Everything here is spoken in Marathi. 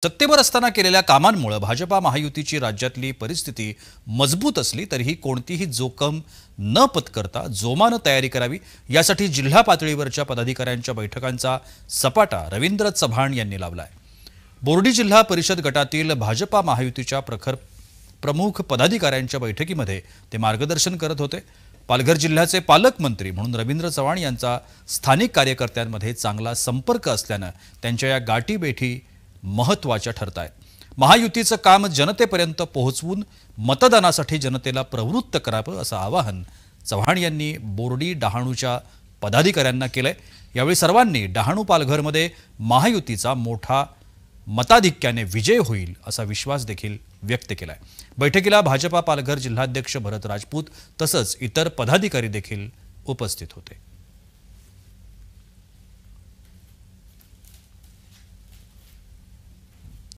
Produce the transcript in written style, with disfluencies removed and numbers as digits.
सत्तेवर असताना केलेल्या कामांमुळे भाजपा महायुतीची राज्यातली परिस्थिती मजबूत असली तरीही कोणतीही जोखम न पत्करता जोमानं तयारी करावी यासाठी जिल्हा पातळीवरच्या पदाधिकाऱ्यांच्या बैठकांचा सपाटा रवींद्र चव्हाण यांनी लावलाय। बोर्डी जिल्हा परिषद गटातील भाजपा महायुतीच्या प्रमुख पदाधिकाऱ्यांच्या बैठकीमध्ये ते मार्गदर्शन करत होते। पालघर जिल्ह्याचे पालकमंत्री म्हणून रवींद्र चव्हाण यांचा स्थानिक कार्यकर्त्यांमध्ये चांगला संपर्क असल्याने त्यांच्या या गाठीभेटी महत्त्वाच्या ठरत आहेत। महायुतीचं काम जनतेपर्यंत पोहोचवून मतदानासाठी जनतेला प्रवृत्त करावं असं आवाहन चव्हाण यांनी बोर्डी डहाणूच्या पदाधिकाऱ्यांना केलंय। यावेळी सर्वांनी डहाणू पालघरमध्ये महायुतीचा मोठा मताधिक्याने विजय होईल असा विश्वास देखील व्यक्त केलाय। बैठकीला भाजपा पालघर जिल्हाध्यक्ष भरत राजपूत तसंच इतर पदाधिकारी देखील उपस्थित होते।